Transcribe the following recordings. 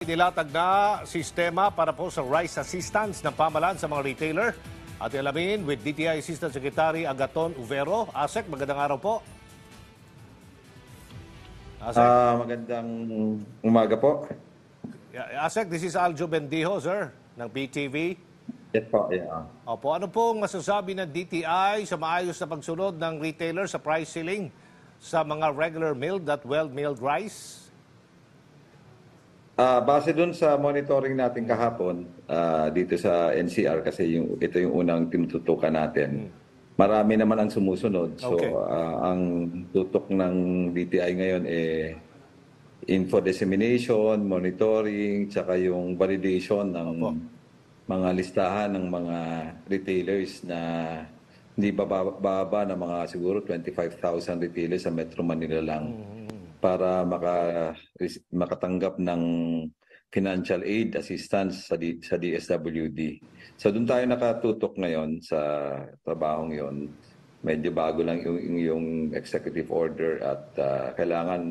Inilatag na sistema para po sa rice assistance ng pamahalaan sa mga retailer. At alamin with DTI Assistant Secretary Agaton Uvero. Asek, magandang araw po. Asek. Magandang umaga po. Asek, this is Aljo Bendijo, sir, ng PTV. Yes po, yeah. Opo, ano pong masasabi ng DTI sa maayos na pagsunod ng retailer sa price ceiling sa mga regular milled at well-milled rice? Base dun sa monitoring natin kahapon dito sa NCR kasi ito yung unang tinututukan natin. Marami naman ang sumusunod. So Okay. ang tutok ng DTI ngayon info dissemination, monitoring, tsaka yung validation ng mga listahan ng mga retailers na hindi bababa na mga siguro 25,000 retailers sa Metro Manila lang para makatanggap ng financial aid assistance sa DSWD. So doon tayo nakatutok ngayon sa trabahong yon. Medyo bago lang yung executive order at kailangan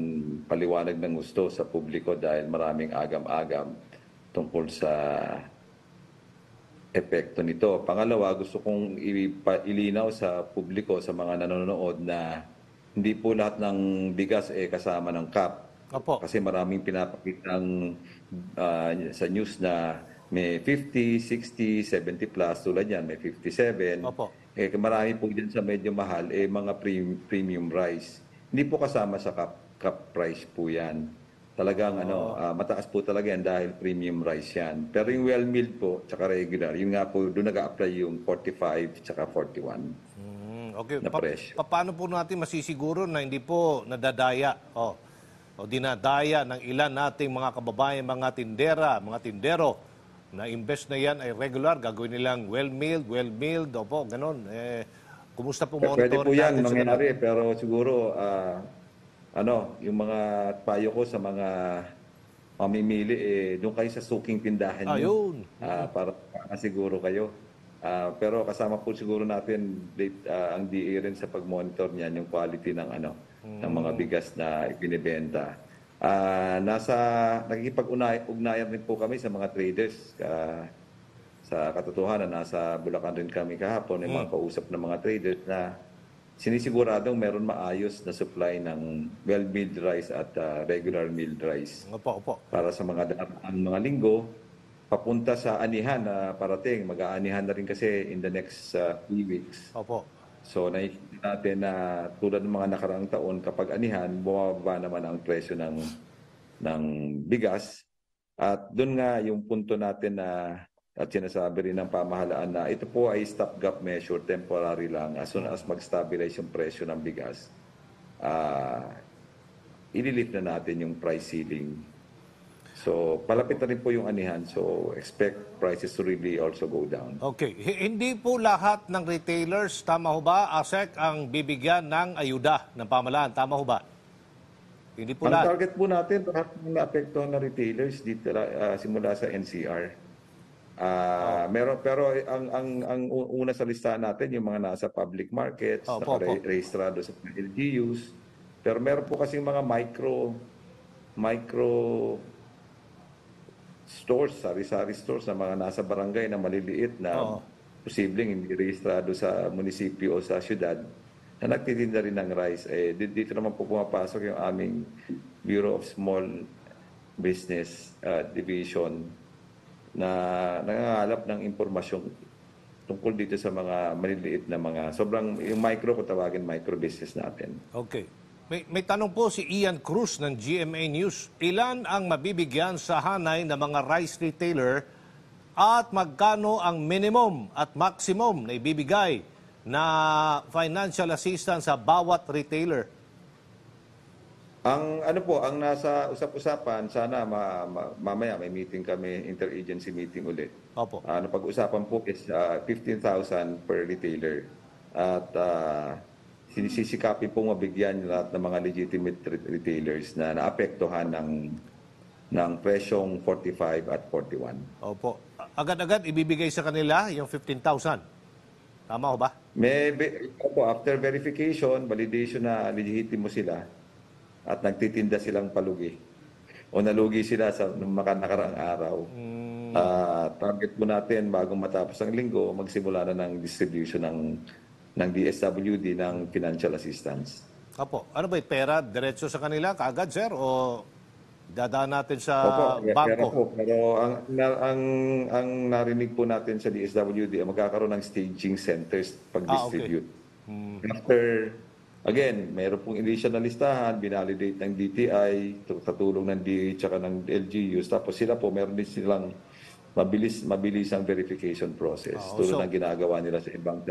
paliwanag ng gusto sa publiko dahil maraming agam-agam tungkol sa epekto nito. Pangalawa, gusto kong ilinaw sa publiko, sa mga nanonood na hindi po lahat ng bigas kasama ng CAP. Opo. Kasi maraming pinapakitang sa news na may 50, 60, 70 plus. Tulad yan, may 57. Opo. Marami po dyan sa medyo mahal, mga premium rice. Hindi po kasama sa CAP price po yan. Talagang mataas po talaga yan dahil premium rice yan. Pero yung well-milled po, tsaka regular, yung nga po, doon nag-a-apply yung 45 tsaka 41. Okay. Na presyo. Paano po natin masisiguro na hindi po nadadaya o dinadaya ng ilan nating mga kababayan, mga tindero, na imbes na yan ay regular, gagawin nilang well-milled, opo, ganun. Kumusta po monitoring Pwede po yan natin mangyari, pero siguro, yung mga payo ko sa mga mamimili, doon kayo sa suking tindahan nyo. Ayun. Para siguro kayo. Pero kasama po siguro natin ang DA rin sa pag-monitor niyan yung quality ng ng mga bigas na ibinebenta. Nakikipag-ugnayan rin po kami sa mga traders. Sa katotohanan, nasa Bulacan rin kami kahapon, yung mga kausap ng mga traders na sinisiguradong meron maayos na supply ng well-milled rice at regular milled rice. Opo. Para sa ang mga linggo, papunta sa anihan na parating. Mag-aanihan na rin kasi in the next 3 weeks. Opo. So nakikita natin na tulad ng mga nakaraang taon, kapag anihan, bumababa naman ang presyo ng bigas. At doon nga yung punto natin at sinasabi rin ng pamahalaan na ito po ay stopgap measure, temporary lang. As soon as mag-stabilize yung presyo ng bigas, ililift na natin yung price ceiling. So, palapit na rin po yung anihan. So, expect prices to really also go down. Okay. Hindi po lahat ng retailers, tama ho ba, Asek, ang bibigyan ng ayuda ng pamahalaan? Tama ho ba? Hindi po Ang lahat. target po natin, lahat ng naapektuhan na retailers dito simula sa NCR. Pero ang una sa listahan natin, yung mga nasa public markets, naka-rehistrado sa LGUs. Pero meron po kasi mga micro stores, sari-sari stores na mga nasa barangay na maliliit na posibleng hindi rehistrado sa munisipyo o sa syudad na nagtitinda rin ng rice. Dito naman po pumapasok yung aming Bureau of Small Business Division na nangangalap ng impormasyon tungkol dito sa mga maliliit na mga yung micro, kung tawagin micro business natin. Okay. May tanong po si Ian Cruz ng GMA News. Ilan ang mabibigyan sa hanay ng mga rice retailer at magkano ang minimum at maximum na ibibigay na financial assistance sa bawat retailer? Ang nasa usap-usapan, sana mamaya may meeting kami, interagency meeting ulit. Opo. Pag-usapan po is 15,000 per retailer. At sisikapin po mabigyan lahat ng mga legitimate retailers na naapektuhan ng presyong 45 at 41. Opo. Agad-agad ibibigay sa kanila yung 15,000. Tama ho ba? After verification, validation na legitimo sila at nagtitinda silang palugi. o nalugi sila sa nakaraang araw. Target po natin bago matapos ang linggo, magsimula na ng distribution ng DSWD ng financial assistance. Opo. Ano ba, pera diretso sa kanila kaagad, sir? O dadaan natin sa Opo, pera bangko? po. Pero ang narinig po natin sa DSWD, magkakaroon ng staging centers pag-distribute. After, again, mayroon pong initial na listahan, binalidate ng DTI, katulong ng DA at ng LGUs. Tapos sila po, meron din silang mabilis ang verification process. Tulad ng ginagawa nila sa ibang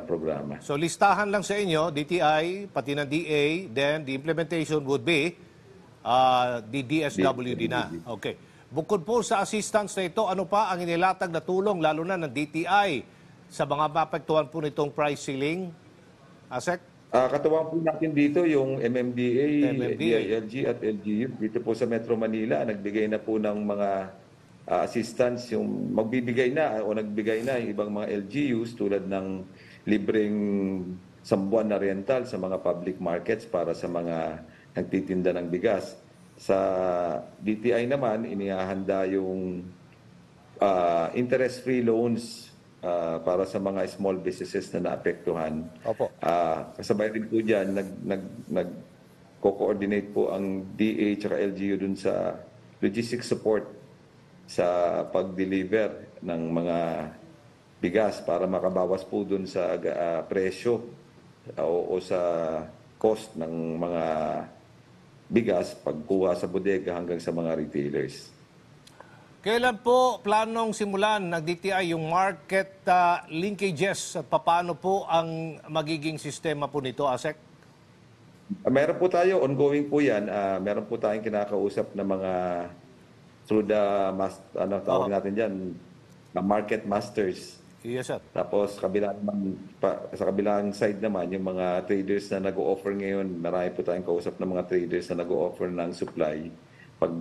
programa. So listahan lang sa inyo, DTI, pati ng DA, then the implementation would be the DSWD na. Okay. Bukod po sa assistance na ito, ano pa ang inilatag na tulong, lalo na ng DTI, sa mga mapektuhan po nitong price ceiling? Asek? Katuwang po natin dito yung MMDA, DILG at LGU. Dito po sa Metro Manila, nagbigay na po ng mga assistance, yung magbibigay na o nagbigay na yung ibang mga LGUs tulad ng libreng sambuan na rental sa mga public markets para sa mga nagtitinda ng bigas. Sa DTI naman, inihahanda yung interest-free loans para sa mga small businesses na naapektuhan. Opo. Kasabay din po dyan, nag-co-coordinate po ang DA at LGU dun sa logistics support sa pag-deliver ng mga bigas para makabawas po dun sa presyo o sa cost ng mga bigas pagkuha sa bodega hanggang sa mga retailers. Kailan po planong simulan ng DTI yung market linkages at paano po ang magiging sistema po nito, Asek? Meron po tayo, ongoing po yan. Meron po tayong kinakausap na mga through the, tawag natin dyan, market masters. Yes, sir. Tapos sa kabilang side naman, yung mga traders na nag-o-offer ngayon, marami po tayong kausap ng mga traders na nag-o-offer ng supply. Pag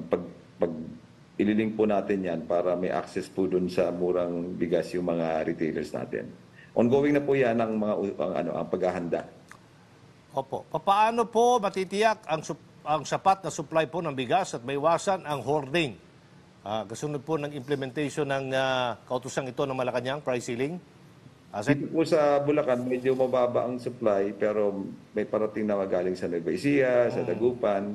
ililink po natin yan para may access po dun sa murang bigas yung mga retailers natin. Ongoing na po yan ang ang paghahanda. Opo. Paano po matitiyak ang sapat na supply po ng bigas at maiwasan ang hoarding? Kasunod po ng implementation ng kautusang ito ng Malacanang price ceiling? Asek? Dito po sa Bulacan, medyo mababa ang supply pero may parating na magaling sa Nueva Ecija, sa Dagupan.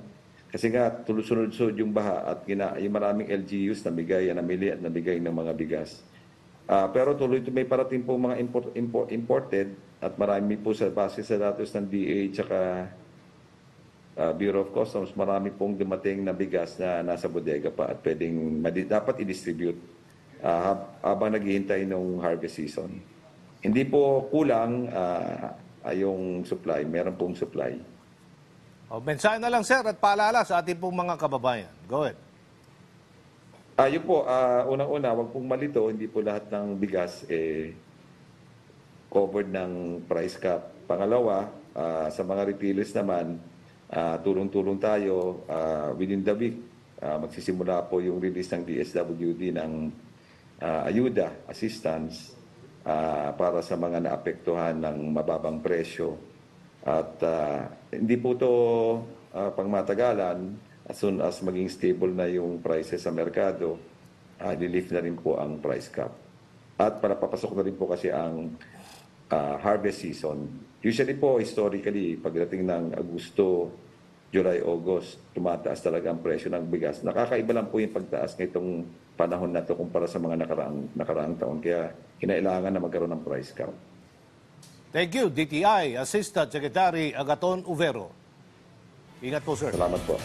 Kasi nga, sunod-sunod yung baha at yung maraming LGUs namili at nabigay ng mga bigas. Pero tuloy may parating po mga imported at marami po sa base sa datos ng DA tsaka Bureau of Customs, marami pong dumating na bigas na nasa bodega pa at dapat i-distribute habang naghihintay ng harvest season. Hindi po kulang yung supply, meron pong supply. Mensahe na lang, sir, at paalala sa ating pong mga kababayan. Go ahead. Yun po, unang-una, wag pong malito, hindi po lahat ng bigas covered ng price cap. Pangalawa, sa mga retailers naman, tulong-tulong tayo within the week. Magsisimula po yung release ng DSWD ng ayuda, assistance para sa mga naapektuhan ng mababang presyo. At hindi po ito pangmatagalan. As soon as maging stable na yung prices sa merkado, lilift na rin po ang price cap. At papasok na rin po kasi ang harvest season. Usually po, historically, pagdating ng Agosto, July, August, tumataas talaga ang presyo ng bigas. Nakakaiba lang po yung pagtaas ngayong panahon na ito kumpara sa mga nakaraang taon. Kaya kinailangan na magkaroon ng price cap. Thank you, DTI Assistant Secretary Agaton Uvero. Ingat po, sir. Salamat po.